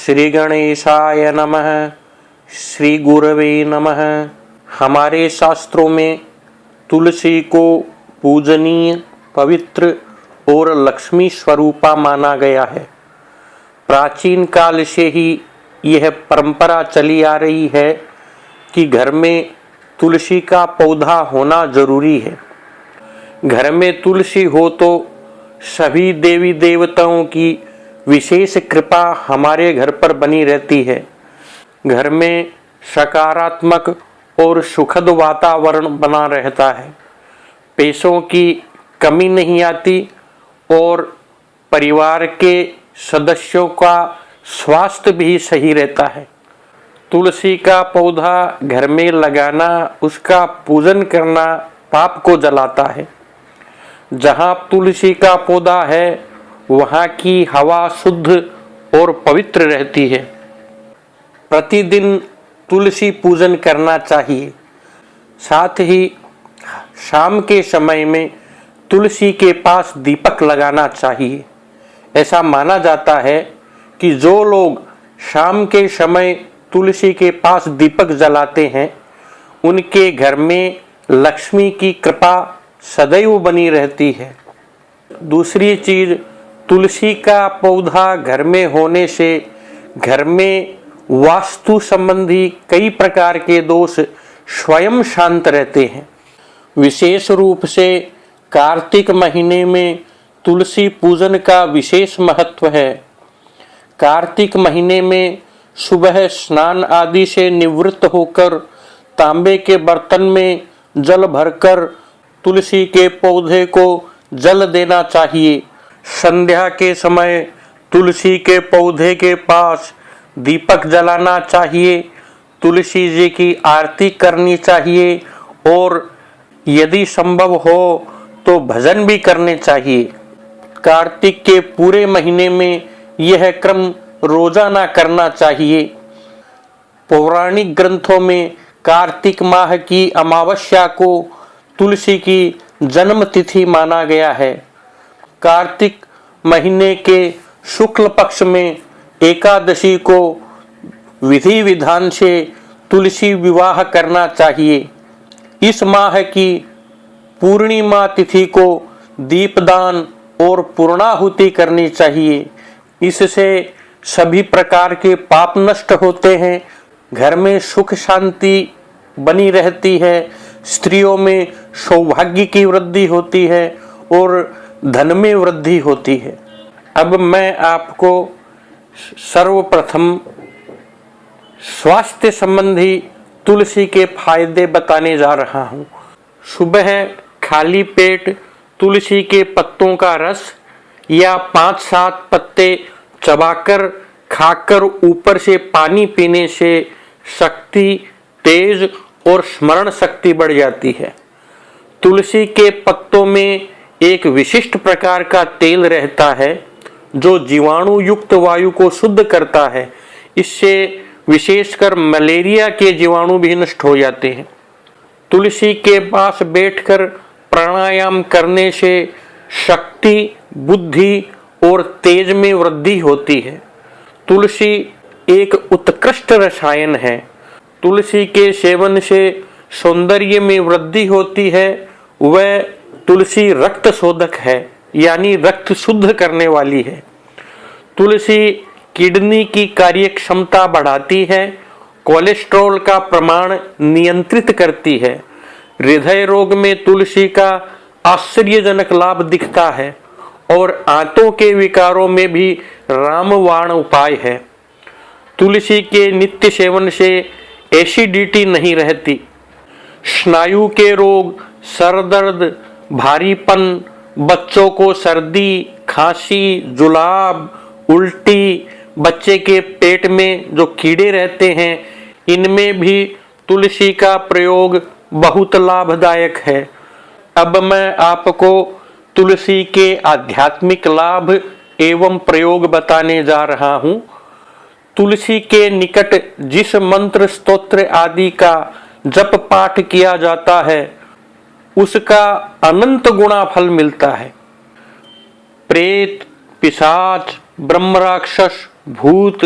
श्री गणेशाय नमः। श्री गुरवे नमः। हमारे शास्त्रों में तुलसी को पूजनीय, पवित्र और लक्ष्मी स्वरूपा माना गया है। प्राचीन काल से ही यह परंपरा चली आ रही है कि घर में तुलसी का पौधा होना जरूरी है। घर में तुलसी हो तो सभी देवी देवताओं की विशेष कृपा हमारे घर पर बनी रहती है। घर में सकारात्मक और सुखद वातावरण बना रहता है। पैसों की कमी नहीं आती और परिवार के सदस्यों का स्वास्थ्य भी सही रहता है। तुलसी का पौधा घर में लगाना, उसका पूजन करना पाप को जलाता है। जहाँ तुलसी का पौधा है वहाँ की हवा शुद्ध और पवित्र रहती है। प्रतिदिन तुलसी पूजन करना चाहिए। साथ ही शाम के समय में तुलसी के पास दीपक लगाना चाहिए। ऐसा माना जाता है कि जो लोग शाम के समय तुलसी के पास दीपक जलाते हैं उनके घर में लक्ष्मी की कृपा सदैव बनी रहती है। दूसरी चीज, तुलसी का पौधा घर में होने से घर में वास्तु संबंधी कई प्रकार के दोष स्वयं शांत रहते हैं। विशेष रूप से कार्तिक महीने में तुलसी पूजन का विशेष महत्व है। कार्तिक महीने में सुबह स्नान आदि से निवृत्त होकर तांबे के बर्तन में जल भरकर तुलसी के पौधे को जल देना चाहिए। संध्या के समय तुलसी के पौधे के पास दीपक जलाना चाहिए। तुलसी जी की आरती करनी चाहिए और यदि संभव हो तो भजन भी करने चाहिए। कार्तिक के पूरे महीने में यह क्रम रोजाना करना चाहिए। पौराणिक ग्रंथों में कार्तिक माह की अमावस्या को तुलसी की जन्म तिथि माना गया है। कार्तिक महीने के शुक्ल पक्ष में एकादशी को विधि विधान से तुलसी विवाह करना चाहिए। इस माह की पूर्णिमा तिथि को दीपदान और पूर्णाहुति करनी चाहिए। इससे सभी प्रकार के पाप नष्ट होते हैं। घर में सुख शांति बनी रहती है। स्त्रियों में सौभाग्य की वृद्धि होती है और धन में वृद्धि होती है। अब मैं आपको सर्वप्रथम स्वास्थ्य संबंधी तुलसी के फायदे बताने जा रहा हूँ। सुबह खाली पेट तुलसी के पत्तों का रस या 5-7 पत्ते चबाकर खाकर ऊपर से पानी पीने से शक्ति, तेज और स्मरण शक्ति बढ़ जाती है। तुलसी के पत्तों में एक विशिष्ट प्रकार का तेल रहता है जो जीवाणु युक्त वायु को शुद्ध करता है। इससे विशेषकर मलेरिया के जीवाणु भी नष्ट हो जाते हैं। तुलसी के पास बैठकर प्राणायाम करने से शक्ति, बुद्धि और तेज में वृद्धि होती है। तुलसी एक उत्कृष्ट रसायन है। तुलसी के सेवन से सौंदर्य में वृद्धि होती है। वह तुलसी रक्त शोधक है, यानी रक्त शुद्ध करने वाली है। तुलसी किडनी की कार्य क्षमता बढ़ाती है। कोलेस्ट्रॉल का प्रमाण नियंत्रित करती है। हृदय रोग में तुलसी का आश्चर्यजनक लाभ दिखता है और आंतों के विकारों में भी रामबाण उपाय है। तुलसी के नित्य सेवन से एसिडिटी नहीं रहती। स्नायु के रोग, सर दर्द, भारीपन, बच्चों को सर्दी, खांसी, जुलाब, उल्टी, बच्चे के पेट में जो कीड़े रहते हैं, इनमें भी तुलसी का प्रयोग बहुत लाभदायक है। अब मैं आपको तुलसी के आध्यात्मिक लाभ एवं प्रयोग बताने जा रहा हूँ। तुलसी के निकट जिस मंत्र, स्तोत्र आदि का जप पाठ किया जाता है उसका अनंत गुणा फल मिलता है। प्रेत, पिशाच, ब्रह्म राक्षस, भूत,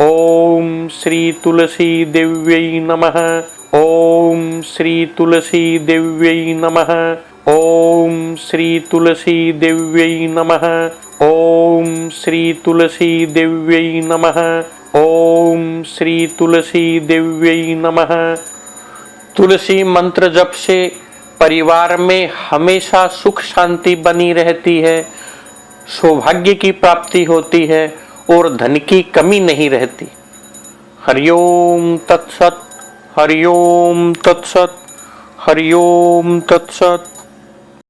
ओम श्री तुलसी देव्यै नमः। ओम श्री तुलसी देव्यै नमः। ओम श्री तुलसी देव्यै नमः। ओम श्री तुलसी देव्यै नमः। ओम श्री तुलसी देव्यै नमः। तुलसी मंत्र जप से परिवार में हमेशा सुख शांति बनी रहती है, सौभाग्य की प्राप्ति होती है और धन की कमी नहीं रहती। हरिओम तत्सत। हरिओम तत्सत। हरिओम तत्सत।